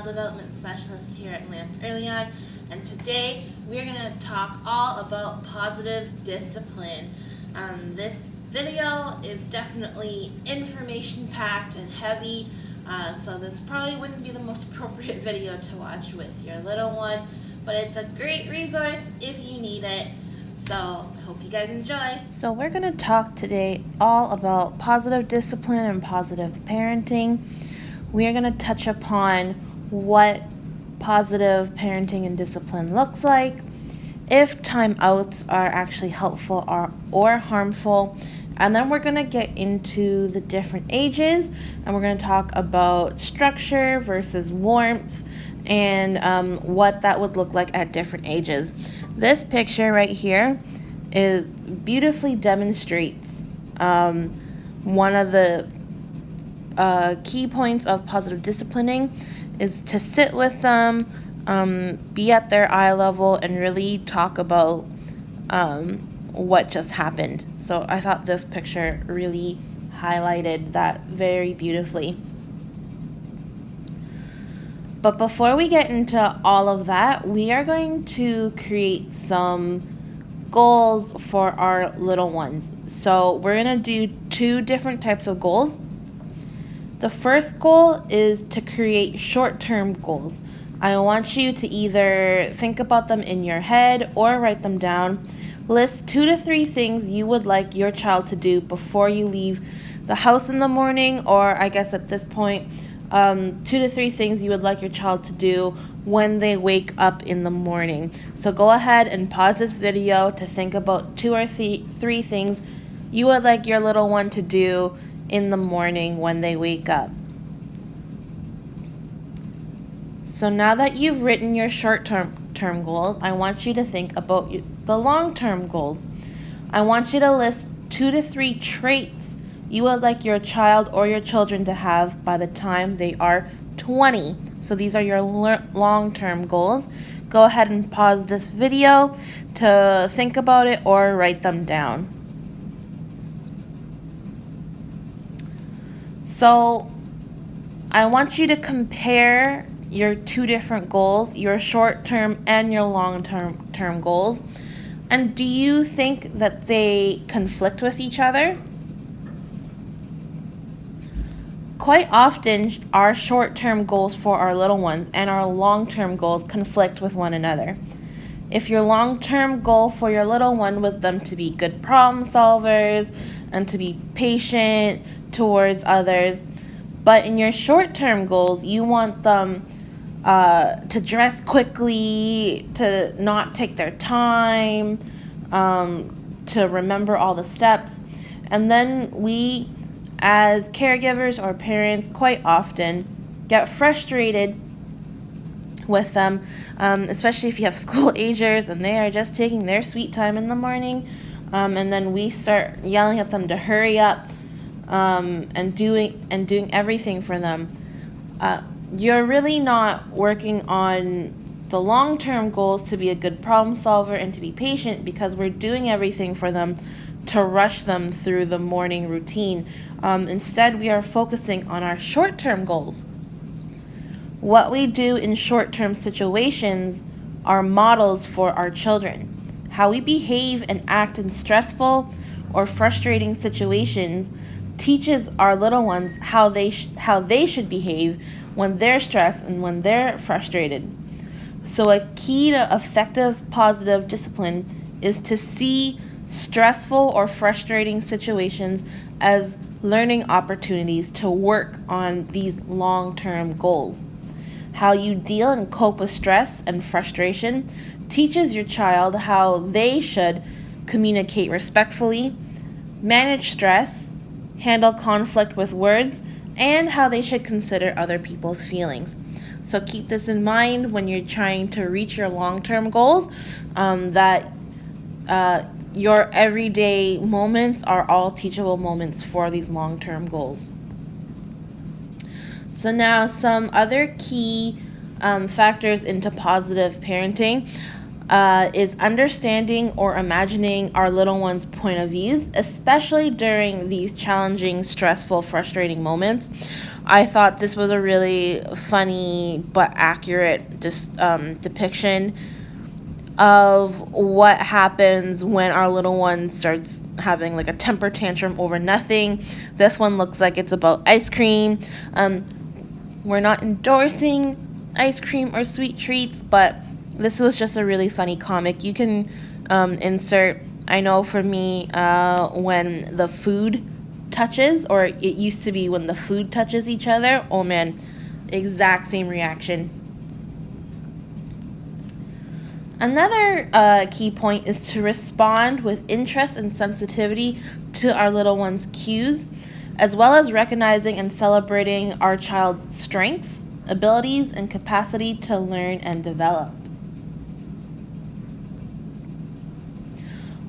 Development Specialist here at Lamp Early On, and today we're going to talk all about positive discipline. This video is definitely information-packed and heavy, so this probably wouldn't be the most appropriate video to watch with your little one, but it's a great resource if you need it. So I hope you guys enjoy. So we're going to talk today all about positive discipline and positive parenting. We are going to touch upon what positive parenting and discipline looks like, if timeouts are actually helpful or harmful, and then we're going to get into the different ages, and we're going to talk about structure versus warmth and what that would look like at different ages. This picture right here beautifully demonstrates one of the key points of positive disciplining is to sit with them, be at their eye level, and really talk about what just happened. So I thought this picture really highlighted that very beautifully. But before we get into all of that, we are going to create some goals for our little ones. So we're going to do two different types of goals. The first goal is to create short-term goals. I want you to either think about them in your head or write them down. List 2 to 3 things you would like your child to do before you leave the house in the morning, or I guess at this point, 2 to 3 things you would like your child to do when they wake up in the morning. So go ahead and pause this video to think about 2 or 3 things you would like your little one to do in the morning when they wake up. So now that you've written your short-term goals, I want you to think about the long-term goals. I want you to list 2 to 3 traits you would like your child or your children to have by the time they are 20. So these are your long-term goals. Go ahead and pause this video to think about it or write them down. So I want you to compare your 2 different goals, your short-term and your long-term goals. And do you think that they conflict with each other? Quite often, our short-term goals for our little ones and our long-term goals conflict with one another. If your long-term goal for your little one was them to be good problem solvers and to be patient towards others, but in your short-term goals, you want them to dress quickly, to not take their time, to remember all the steps, and then we as caregivers or parents quite often get frustrated with them, especially if you have school agers and they are just taking their sweet time in the morning, and then we start yelling at them to hurry up and doing everything for them. You're really not working on the long-term goals to be a good problem solver and to be patient, because we're doing everything for them to rush them through the morning routine. Instead, we are focusing on our short-term goals. What we do in short-term situations are models for our children. How we behave and act in stressful or frustrating situations teaches our little ones how they should behave when they're stressed and when they're frustrated. So a key to effective positive discipline is to see stressful or frustrating situations as learning opportunities to work on these long-term goals. How you deal and cope with stress and frustration teaches your child how they should communicate respectfully, manage stress, handle conflict with words, and how they should consider other people's feelings. So keep this in mind when you're trying to reach your long-term goals, that your everyday moments are all teachable moments for these long-term goals. So now some other key factors into positive parenting. is understanding or imagining our little ones' point of views, especially during these challenging, stressful, frustrating moments. I thought this was a really funny but accurate depiction of what happens when our little one starts having like a temper tantrum over nothing. This one looks like it's about ice cream. We're not endorsing ice cream or sweet treats, but this was just a really funny comic. You can insert, I know for me, when the food touches, or it used to be when the food touches each other, oh man, exact same reaction. Another key point is to respond with interest and sensitivity to our little one's cues, as well as recognizing and celebrating our child's strengths, abilities, and capacity to learn and develop.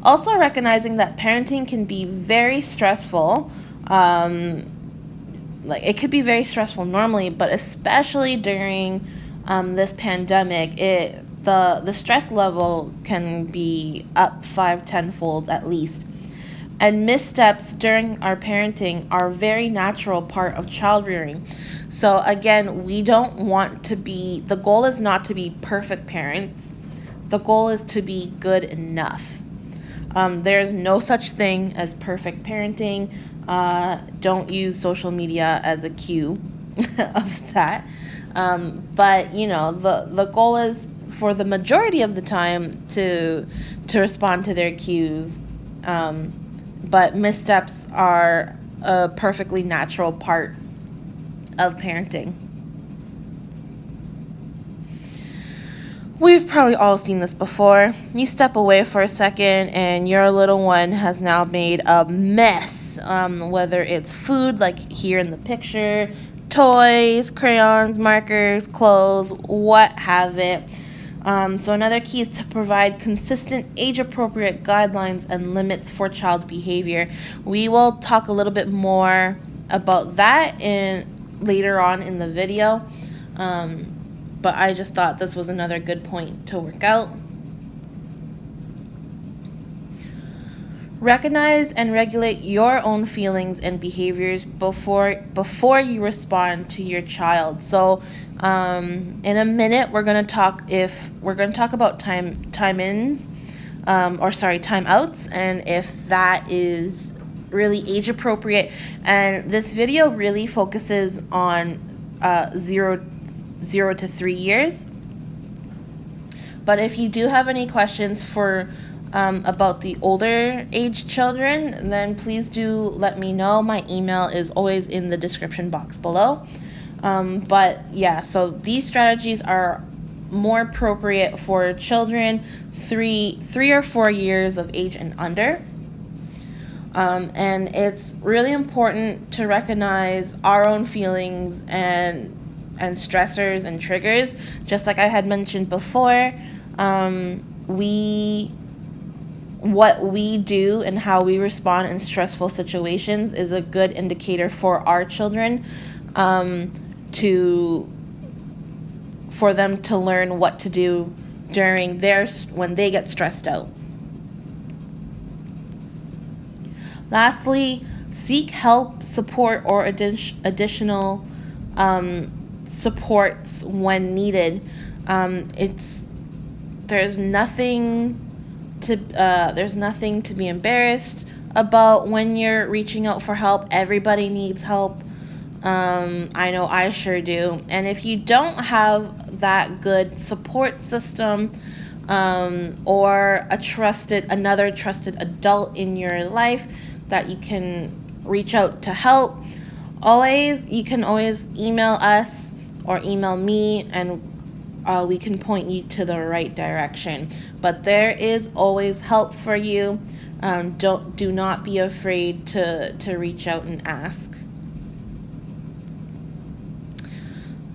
Also recognizing that parenting can be very stressful. Like it could be very stressful normally, but especially during this pandemic, the stress level can be up 5-10-fold at least. And missteps during our parenting are a very natural part of child rearing. So again, we don't want to be, the goal is not to be perfect parents. The goal is to be good enough. There's no such thing as perfect parenting. Don't use social media as a cue of that. But you know, the goal is for the majority of the time to respond to their cues. But missteps are a perfectly natural part of parenting. We've probably all seen this before. You step away for a second and your little one has now made a mess. Whether it's food, like here in the picture, toys, crayons, markers, clothes, what have it. So another key is to provide consistent age-appropriate guidelines and limits for child behavior. We will talk a little bit more about that later on in the video. But I just thought this was another good point to work out. Recognize and regulate your own feelings and behaviors before you respond to your child. So in a minute we're going to talk about timeins, timeouts, and if that is really age appropriate. And this video really focuses on 0 to 3 years. But if you do have any questions about the older age children, then please do let me know. My email is always in the description box below. But yeah, so these strategies are more appropriate for children 3 or 4 years of age and under. And it's really important to recognize our own feelings and stressors and triggers. Just like I had mentioned before, what we do and how we respond in stressful situations is a good indicator for our children, for them to learn what to do when they get stressed out. Lastly, seek help, support, or additional supports when needed. There's nothing to be embarrassed about when you're reaching out for help. Everybody needs help. I know I sure do. And if you don't have that good support system, or another trusted adult in your life that you can reach out to help, you can always email us or email me, and we can point you to the right direction. But there is always help for you. Do not be afraid to reach out and ask.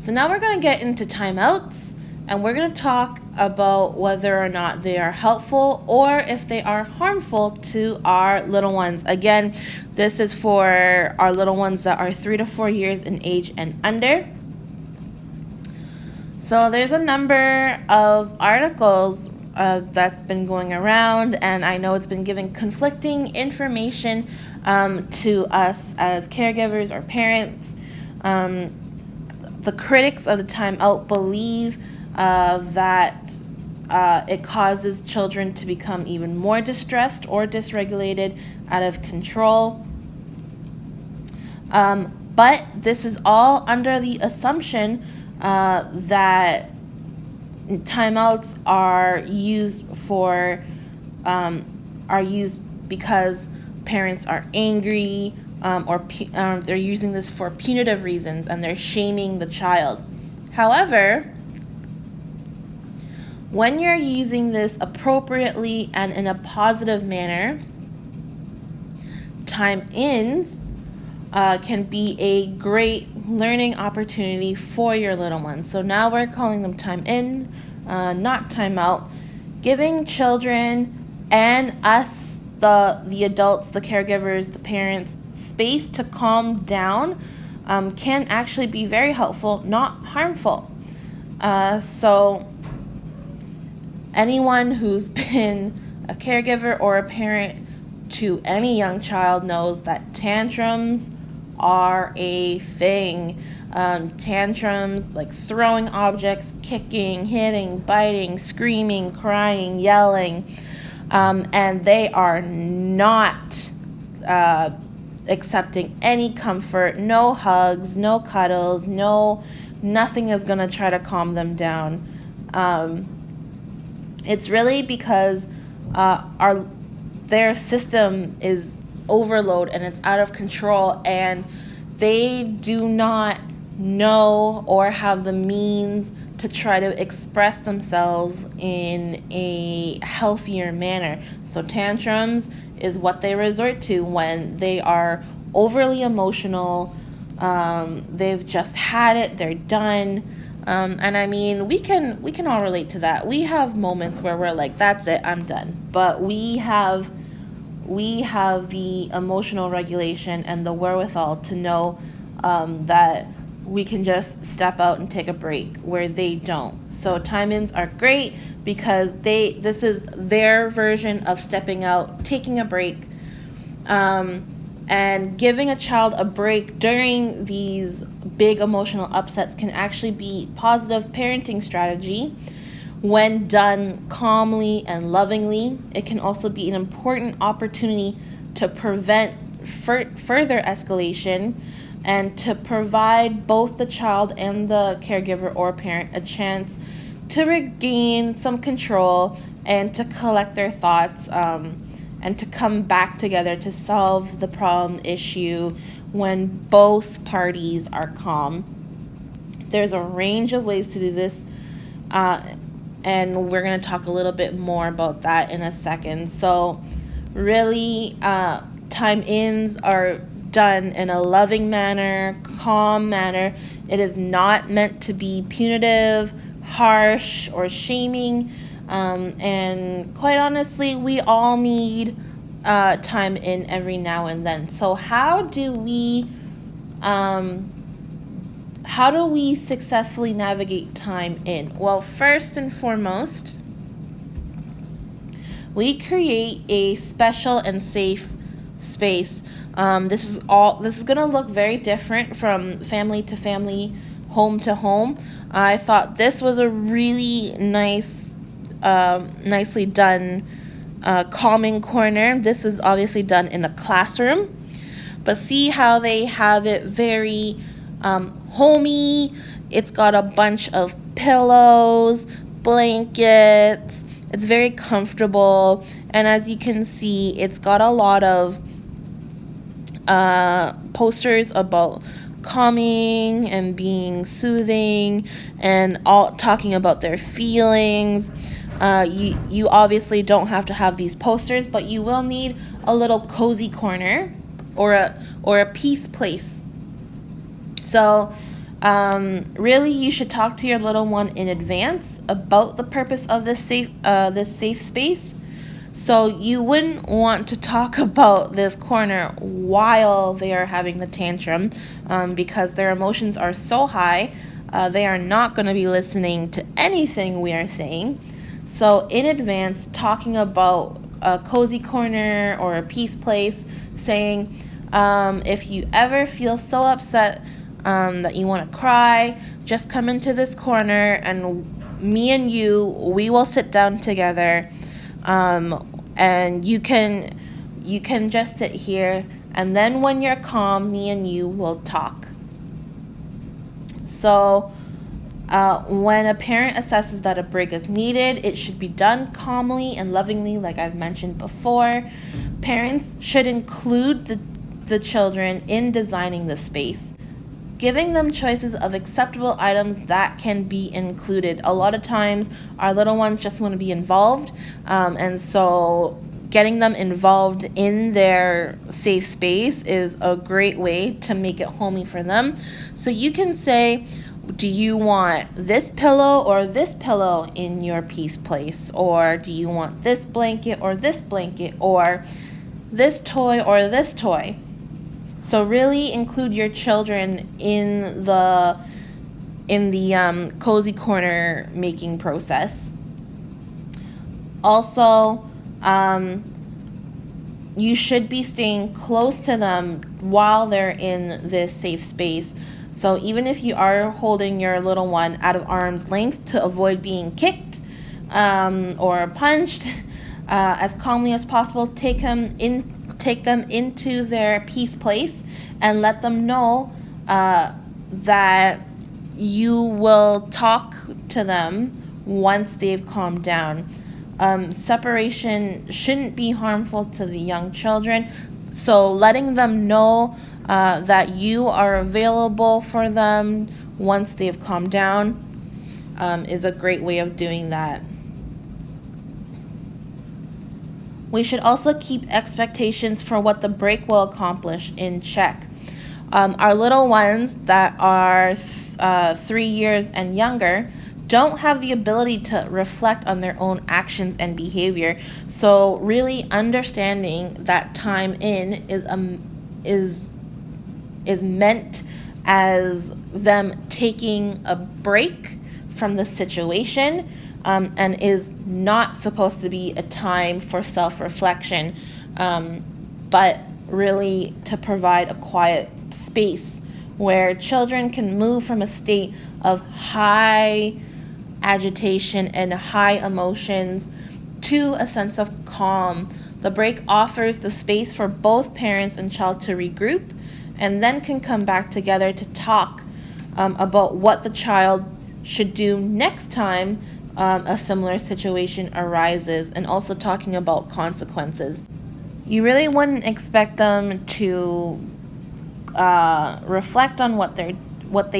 So now we're going to get into timeouts, and we're going to talk about whether or not they are helpful or if they are harmful to our little ones. Again, this is for our little ones that are 3 to 4 years in age and under. So there's a number of articles that's been going around, and I know it's been giving conflicting information to us as caregivers or parents. The critics of the Timeout believe that it causes children to become even more distressed or dysregulated, out of control. But this is all under the assumption that timeouts are used because parents are angry, or they're using this for punitive reasons, and they're shaming the child. However, when you're using this appropriately and in a positive manner, Timeins can be a great learning opportunity for your little ones. So now we're calling them time in, not time out. Giving children and us, the adults, the caregivers, the parents, space to calm down can actually be very helpful, not harmful. So anyone who's been a caregiver or a parent to any young child knows that tantrums are a thing. Tantrums like throwing objects, kicking, hitting, biting, screaming, crying, yelling, and they are not accepting any comfort, no hugs, no cuddles, nothing is going to try to calm them down. It's really because their system is overload and it's out of control, and they do not know or have the means to try to express themselves in a healthier manner. So tantrums is what they resort to when they are overly emotional. They've just had it, they're done. And I mean, we can all relate to that. We have moments where we're like, that's it, I'm done. But we have the emotional regulation and the wherewithal to know that we can just step out and take a break, where they don't. So time-ins are great because this is their version of stepping out, taking a break, and giving a child a break during these big emotional upsets can actually be positive parenting strategy. When done calmly and lovingly, it can also be an important opportunity to prevent further escalation and to provide both the child and the caregiver or parent a chance to regain some control and to collect their thoughts, and to come back together to solve the problem issue when both parties are calm. There's a range of ways to do this, and we're going to talk a little bit more about that in a second. So really, time-ins are done in a loving manner, calm manner. It is not meant to be punitive, harsh, or shaming. And quite honestly, we all need time in every now and then. So how do we successfully navigate time in? Well, first and foremost, we create a special and safe space. This is going to look very different from family to family, home to home. I thought this was a really nicely done calming corner. This is obviously done in a classroom, but see how they have it very homey. It's got a bunch of pillows, blankets. It's very comfortable, and as you can see, it's got a lot of posters about calming and being soothing and all talking about their feelings. You obviously don't have to have these posters, but you will need a little cozy corner or a peace place. So really, you should talk to your little one in advance about the purpose of this safe space. So you wouldn't want to talk about this corner while they are having the tantrum, because their emotions are so high. They are not going to be listening to anything we are saying. So in advance, talking about a cozy corner or a peace place, saying, if you ever feel so upset that you want to cry, just come into this corner and me and we will sit down together, and you can just sit here, and then when you're calm, me and you will talk. So when a parent assesses that a break is needed, it should be done calmly and lovingly, like I've mentioned before. Parents should include the children in designing the space, giving them choices of acceptable items that can be included. A lot of times, our little ones just want to be involved, and so getting them involved in their safe space is a great way to make it homey for them. So you can say, do you want this pillow or this pillow in your peace place? Or do you want this blanket or this blanket? Or this toy or this toy? So really include your children in the cozy corner making process. Also, you should be staying close to them while they're in this safe space. So even if you are holding your little one out of arm's length to avoid being kicked or punched, as calmly as possible, take them into their peace place and let them know that you will talk to them once they've calmed down. Separation shouldn't be harmful to the young children, so letting them know that you are available for them once they've calmed down is a great way of doing that. We should also keep expectations for what the break will accomplish in check. Our little ones that are 3 years and younger don't have the ability to reflect on their own actions and behavior. So really understanding that time in is meant as them taking a break from the situation, and is not supposed to be a time for self-reflection, but really to provide a quiet space where children can move from a state of high agitation and high emotions to a sense of calm. The break offers the space for both parents and child to regroup, and then can come back together to talk about what the child should do next time a similar situation arises, and also talking about consequences. You really wouldn't expect them to reflect on what they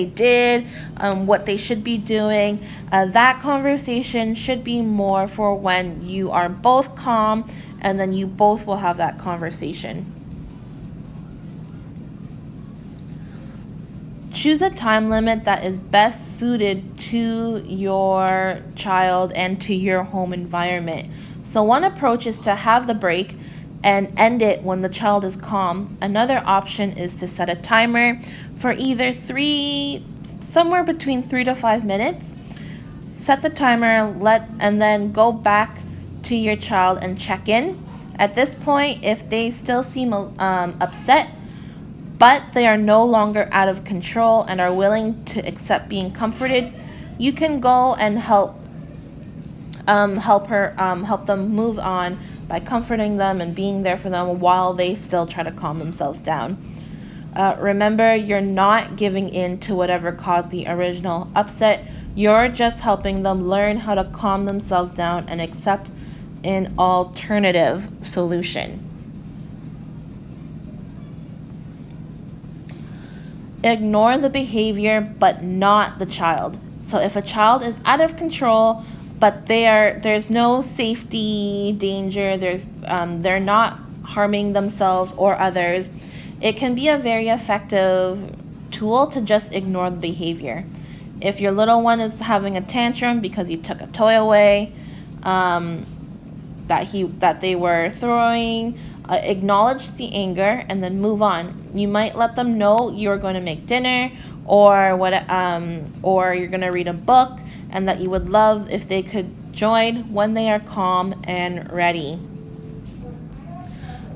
did, what they should be doing. That conversation should be more for when you are both calm, and then you both will have that conversation. Choose a time limit that is best suited to your child and to your home environment. So one approach is to have the break and end it when the child is calm. Another option is to set a timer for either somewhere between 3 to 5 minutes. Set the timer, and then go back to your child and check in. At this point, if they still seem upset, but they are no longer out of control and are willing to accept being comforted, you can go and help them move on by comforting them and being there for them while they still try to calm themselves down. Remember, you're not giving in to whatever caused the original upset. You're just helping them learn how to calm themselves down and accept an alternative solution. Ignore the behavior, but not the child. So if a child is out of control, but there's no safety danger, they're not harming themselves or others, it can be a very effective tool to just ignore the behavior. If your little one is having a tantrum because you took a toy away that they were throwing, acknowledge the anger and then move on. You might let them know you're going to make dinner, or you're going to read a book, and that you would love if they could join when they are calm and ready.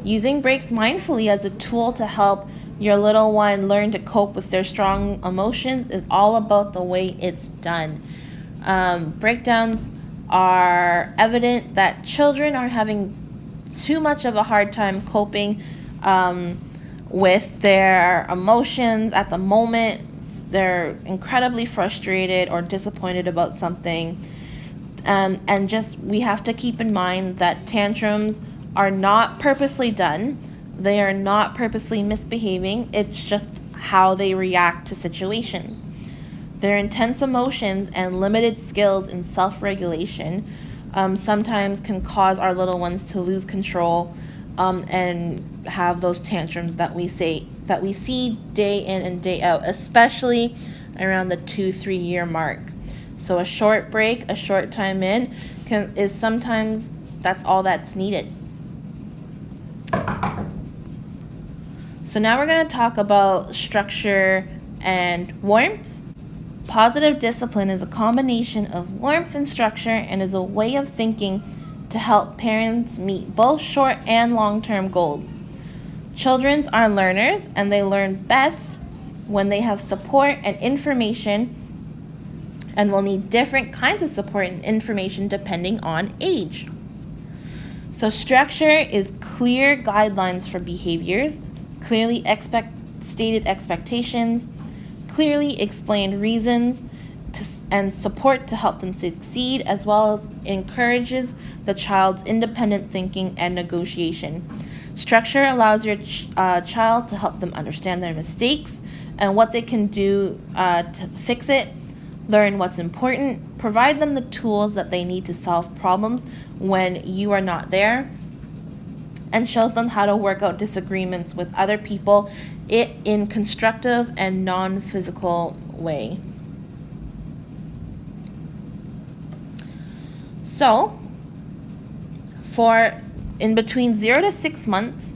Using breaks mindfully as a tool to help your little one learn to cope with their strong emotions is all about the way it's done. Breakdowns are evident that children are having too much of a hard time coping with their emotions at the moment. They're incredibly frustrated or disappointed about something. And just we have to keep in mind that tantrums are not purposely done. They are not purposely misbehaving. It's just how they react to situations. Their intense emotions and limited skills in self-regulation sometimes can cause our little ones to lose control and have those tantrums that we see day in and day out, especially around the 2-3 year mark. So a short break, a short time in, is sometimes that's all that's needed. So now we're going to talk about structure and warmth. Positive discipline is a combination of warmth and structure and is a way of thinking to help parents meet both short and long-term goals. Children are learners, and they learn best when they have support and information, and will need different kinds of support and information depending on age. So structure is clear guidelines for behaviors, clearly stated expectations, clearly explained reasons, and support to help them succeed, as well as encourages the child's independent thinking and negotiation. Structure allows your child to help them understand their mistakes and what they can do to fix it, learn what's important, provide them the tools that they need to solve problems when you are not there, and shows them how to work out disagreements with other people in constructive and non-physical way. So, for in between 0 to 6 months,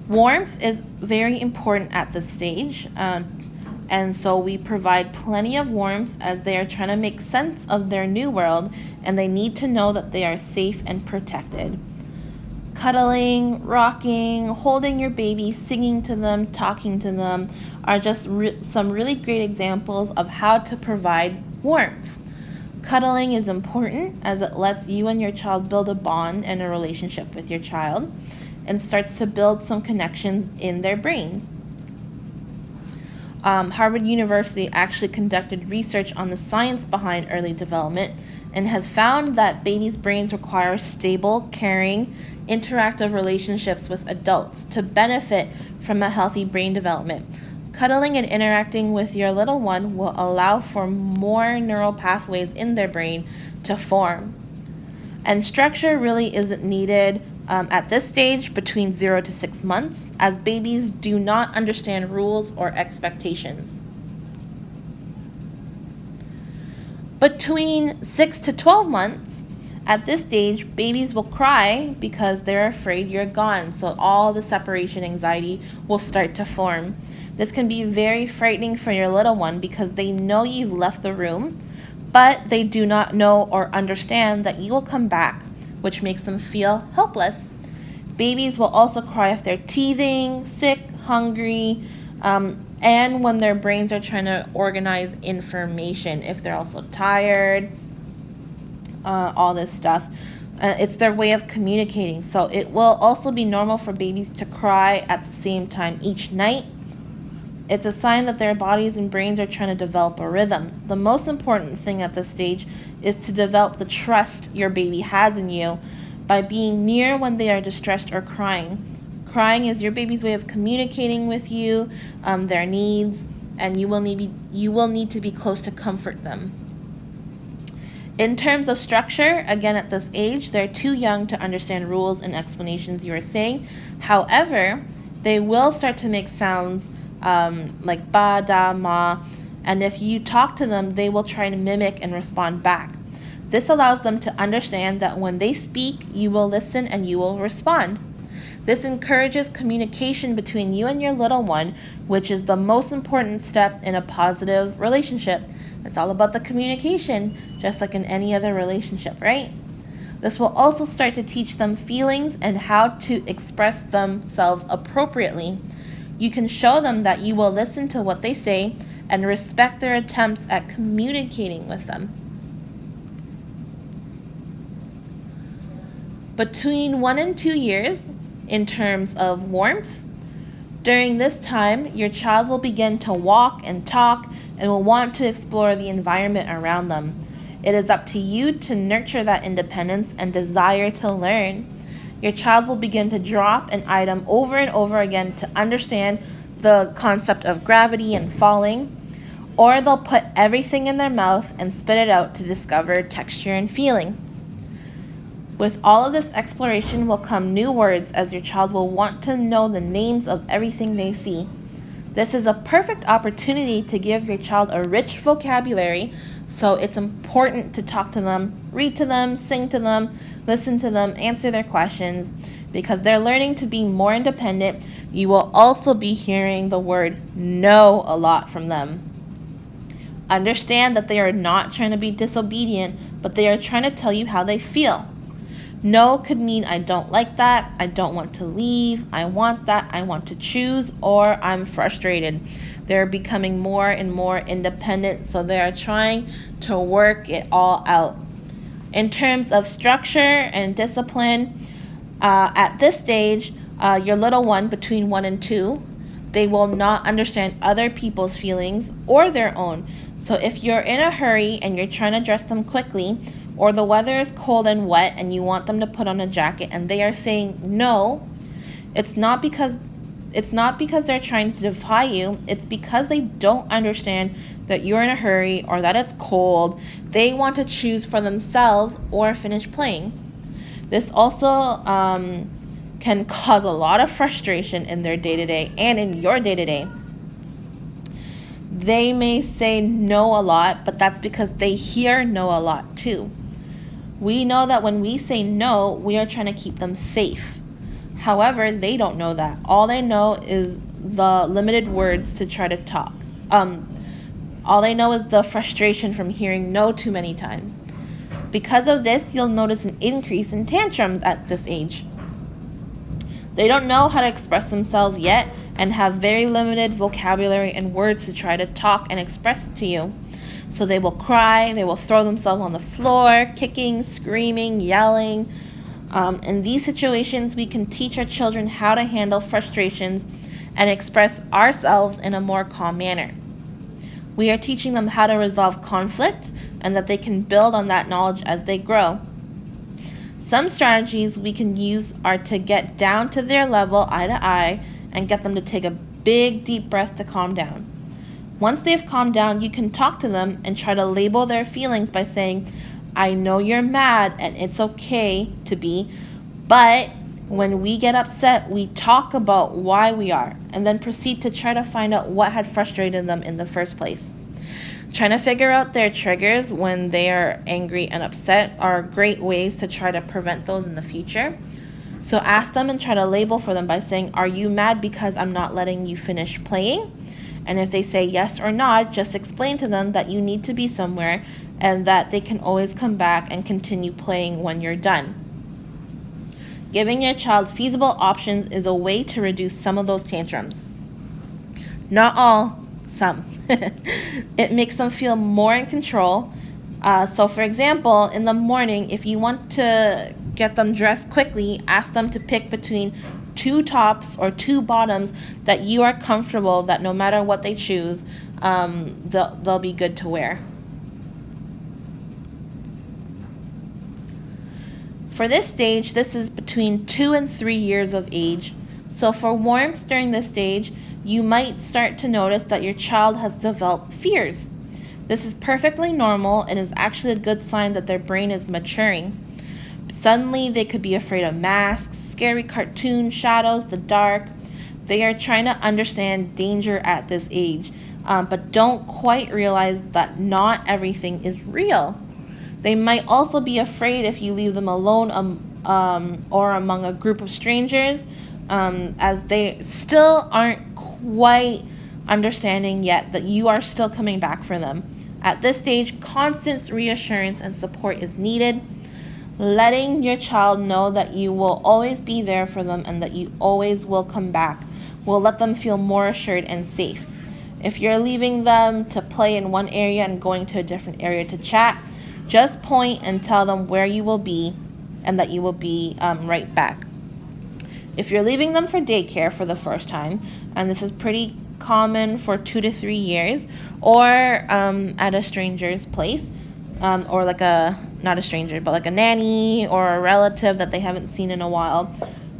warmth is very important at this stage. And so we provide plenty of warmth as they are trying to make sense of their new world, and they need to know that they are safe and protected. Cuddling, rocking, holding your baby, singing to them, talking to them are just some really great examples of how to provide warmth. Cuddling is important as it lets you and your child build a bond and a relationship with your child and starts to build some connections in their brains. Harvard University actually conducted research on the science behind early development and has found that babies' brains require stable, caring, interactive relationships with adults to benefit from a healthy brain development. Cuddling and interacting with your little one will allow for more neural pathways in their brain to form. And structure really isn't needed at this stage between 0 to 6 months, as babies do not understand rules or expectations. Between 6 to 12 months, at this stage, babies will cry because they're afraid you're gone, so all the separation anxiety will start to form. This can be very frightening for your little one because they know you've left the room, but they do not know or understand that you will come back, which makes them feel helpless. Babies will also cry if they're teething, sick, hungry, and when their brains are trying to organize information, if they're also tired, all this stuff. It's their way of communicating. So it will also be normal for babies to cry at the same time each night. It's a sign that their bodies and brains are trying to develop a rhythm. The most important thing at this stage is to develop the trust your baby has in you by being near when they are distressed or crying. Crying is your baby's way of communicating with you, their needs, and you will need to be close to comfort them. In terms of structure, again at this age, they're too young to understand rules and explanations you are saying. However, they will start to make sounds like ba, da, ma, and if you talk to them, they will try to mimic and respond back. This allows them to understand that when they speak, you will listen and you will respond. This encourages communication between you and your little one, which is the most important step in a positive relationship. It's all about the communication, just like in any other relationship, right? This will also start to teach them feelings and how to express themselves appropriately. You can show them that you will listen to what they say and respect their attempts at communicating with them. Between 1 and 2 years, in terms of warmth, during this time, your child will begin to walk and talk and will want to explore the environment around them. It is up to you to nurture that independence and desire to learn. Your child will begin to drop an item over and over again to understand the concept of gravity and falling, or they'll put everything in their mouth and spit it out to discover texture and feeling. With all of this exploration will come new words, as your child will want to know the names of everything they see. This is a perfect opportunity to give your child a rich vocabulary, so it's important to talk to them, read to them, sing to them, listen to them, answer their questions, because they're learning to be more independent. You will also be hearing the word no a lot from them. Understand that they are not trying to be disobedient, but they are trying to tell you how they feel. No could mean I don't like that, I don't want to leave, I want that, I want to choose, or I'm frustrated. They're becoming more and more independent, so they are trying to work it all out. In terms of structure and discipline, at this stage, your little one between 1 and 2, they will not understand other people's feelings or their own. So if you're in a hurry and you're trying to dress them quickly, or the weather is cold and wet and you want them to put on a jacket and they are saying no, it's not because they're trying to defy you. It's because they don't understand that you're in a hurry or that it's cold. They want to choose for themselves or finish playing. This also can cause a lot of frustration in their day-to-day and in your day-to-day. They may say no a lot, but that's because they hear no a lot too. We know that when we say no, we are trying to keep them safe. However, they don't know that. All they know is the limited words to try to talk. All they know is the frustration from hearing no too many times. Because of this, you'll notice an increase in tantrums at this age. They don't know how to express themselves yet and have very limited vocabulary and words to try to talk and express to you. So they will cry, they will throw themselves on the floor, kicking, screaming, yelling. In these situations, we can teach our children how to handle frustrations and express ourselves in a more calm manner. We are teaching them how to resolve conflict and that they can build on that knowledge as they grow. Some strategies we can use are to get down to their level eye to eye and get them to take a big deep breath to calm down. Once they've calmed down, you can talk to them and try to label their feelings by saying, I know you're mad and it's okay to be, but when we get upset, we talk about why we are and then proceed to try to find out what had frustrated them in the first place. Trying to figure out their triggers when they are angry and upset are great ways to try to prevent those in the future. So ask them and try to label for them by saying, are you mad because I'm not letting you finish playing? And if they say yes or nod, just explain to them that you need to be somewhere and that they can always come back and continue playing when you're done. Giving your child feasible options is a way to reduce some of those tantrums. Not all, some. It makes them feel more in control. So for example, in the morning, if you want to get them dressed quickly, ask them to pick between 2 tops or 2 bottoms that you are comfortable, that no matter what they choose, they'll be good to wear. For this stage, this is between 2 and 3 years of age. So for warmth during this stage, you might start to notice that your child has developed fears. This is perfectly normal and is actually a good sign that their brain is maturing. Suddenly, they could be afraid of masks, scary cartoons, shadows, the dark. They are trying to understand danger at this age, but don't quite realize that not everything is real. They might also be afraid if you leave them alone or among a group of strangers, as they still aren't quite understanding yet that you are still coming back for them. At this stage, constant reassurance and support is needed. Letting your child know that you will always be there for them and that you always will come back will let them feel more assured and safe. If you're leaving them to play in one area and going to a different area to chat, just point and tell them where you will be and that you will be right back. If you're leaving them for daycare for the first time, and this is pretty common for 2 to 3 years, or at a stranger's place, or like not a stranger, but like a nanny or a relative that they haven't seen in a while,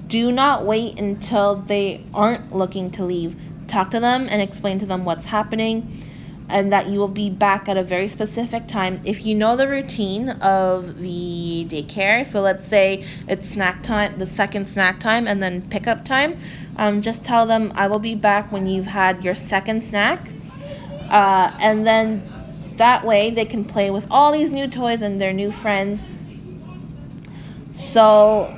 do not wait until they aren't looking to leave. Talk to them and explain to them what's happening and that you will be back at a very specific time. If you know the routine of the daycare, so let's say it's snack time, the second snack time, and then pickup time, just tell them, I will be back when you've had your second snack. And then that way they can play with all these new toys and their new friends. So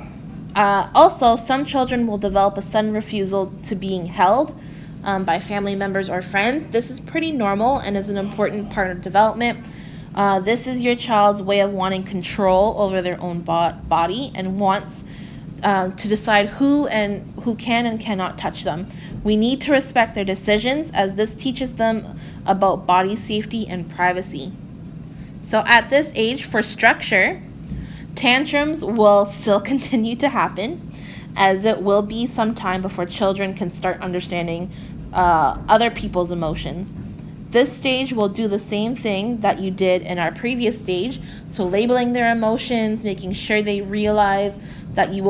also, some children will develop a sudden refusal to being held by family members or friends. This is pretty normal and is an important part of development. This is your child's way of wanting control over their own body and wants to decide who can and cannot touch them. We need to respect their decisions, as this teaches them about body safety and privacy. So at this age, for structure, tantrums will still continue to happen, as it will be some time before children can start understanding other people's emotions. This stage will do the same thing that you did in our previous stage, so labeling their emotions, making sure they realize that you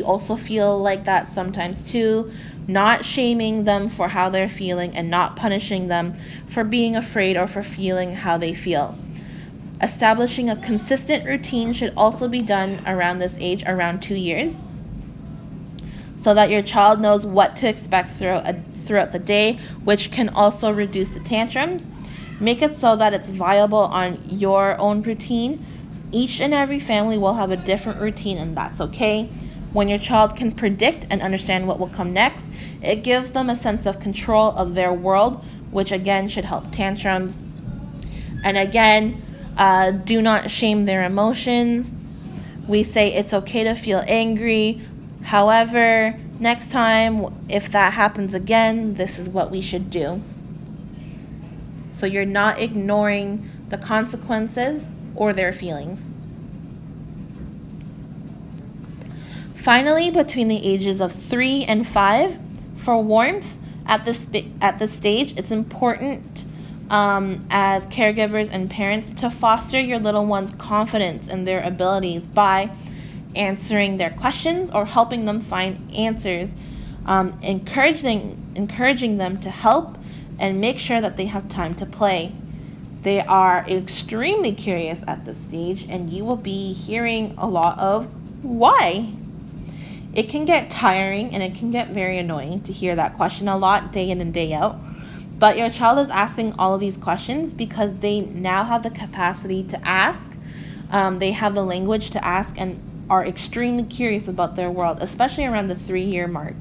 also feel like that sometimes too, not shaming them for how they're feeling and not punishing them for being afraid or for feeling how they feel. Establishing a consistent routine should also be done around this age, around 2 years, so that your child knows what to expect throughout the day, which can also reduce the tantrums. Make it so that it's viable on your own routine. Each and every family will have a different routine, and that's okay. When your child can predict and understand what will come next, it gives them a sense of control of their world, which again should help tantrums. And again, do not shame their emotions. We say it's okay to feel angry. However, next time, if that happens again, this is what we should do. So you're not ignoring the consequences or their feelings. Finally, between the ages of 3 and 5, for warmth at this stage, it's important as caregivers and parents to foster your little one's confidence in their abilities by answering their questions or helping them find answers, encouraging them to help, and make sure that they have time to play. They are extremely curious at this stage, and you will be hearing a lot of why. It can get tiring and it can get very annoying to hear that question a lot day in and day out. But your child is asking all of these questions because they now have the capacity to ask. They have the language to ask and are extremely curious about their world, especially around the 3-year mark.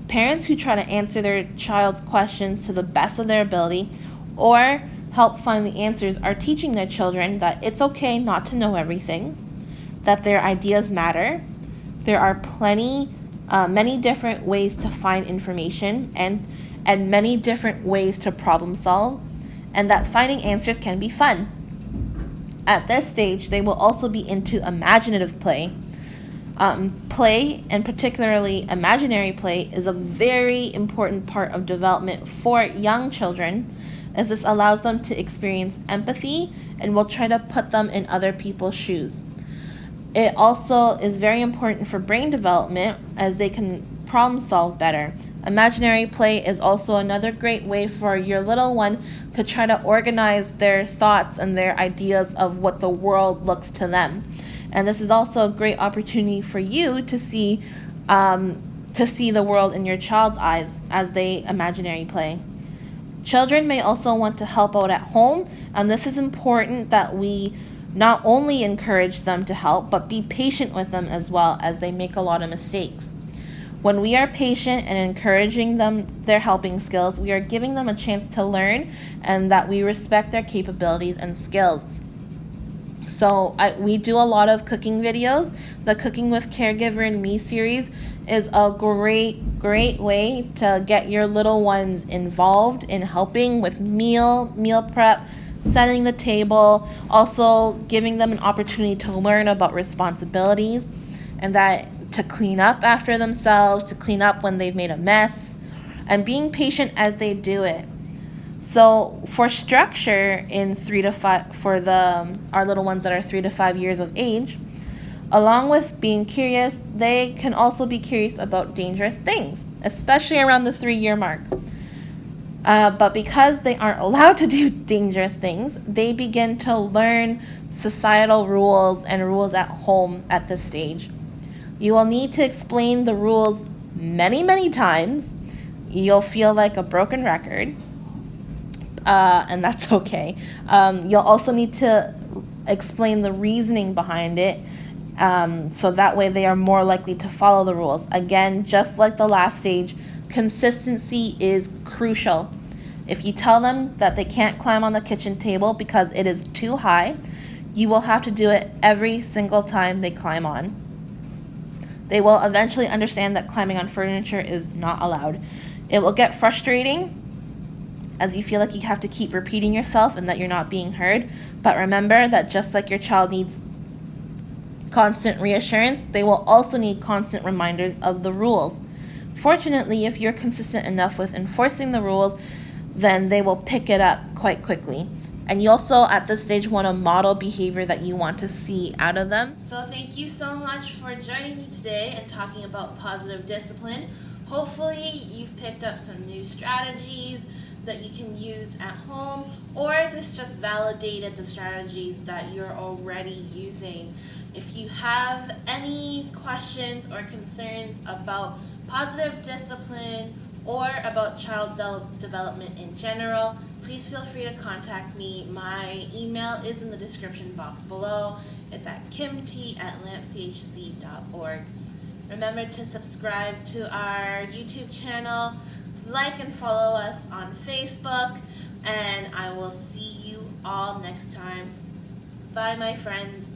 Parents who try to answer their child's questions to the best of their ability or help find the answers are teaching their children that it's okay not to know everything, that their ideas matter. There are many different ways to find information and many different ways to problem solve, and that finding answers can be fun. At this stage, they will also be into imaginative play. Play, and particularly imaginary play, is a very important part of development for young children, as this allows them to experience empathy and will try to put them in other people's shoes. It also is very important for brain development, as they can problem solve better. Imaginary play is also another great way for your little one to try to organize their thoughts and their ideas of what the world looks to them. And this is also a great opportunity for you to see the world in your child's eyes as they imaginary play. Children may also want to help out at home, and this is important that we not only encourage them to help, but be patient with them as well, as they make a lot of mistakes. When we are patient and encouraging them their helping skills, we are giving them a chance to learn and that we respect their capabilities and skills. So we do a lot of cooking videos. The Cooking with Caregiver and Me series is a great way to get your little ones involved in helping with meal prep, setting the table, also giving them an opportunity to learn about responsibilities and that to clean up after themselves, to clean up when they've made a mess, and being patient as they do it. So for structure in 3 to 5 for our little ones that are 3 to 5 years of age, along with being curious, they can also be curious about dangerous things, especially around the 3-year mark. But because they aren't allowed to do dangerous things, they begin to learn societal rules and rules at home at this stage. You will need to explain the rules many times. You'll feel like a broken record. And that's okay. You'll also need to explain the reasoning behind it, so that way they are more likely to follow the rules. Again, just like the last stage, consistency is crucial. If you tell them that they can't climb on the kitchen table because it is too high, you will have to do it every single time they climb on. They will eventually understand that climbing on furniture is not allowed. It will get frustrating as you feel like you have to keep repeating yourself and that you're not being heard. But remember that just like your child needs constant reassurance, they will also need constant reminders of the rules. Fortunately, if you're consistent enough with enforcing the rules, then they will pick it up quite quickly. And you also, at this stage, want to model behavior that you want to see out of them. So thank you so much for joining me today and talking about positive discipline. Hopefully, you've picked up some new strategies that you can use at home, or this just validated the strategies that you're already using. If you have any questions or concerns about positive discipline or about child development in general, please feel free to contact me. My email is in the description box below. It's at kimt@lampchc.org. Remember to subscribe to our YouTube channel, like and follow us on Facebook, and I will see you all next time. Bye, my friends.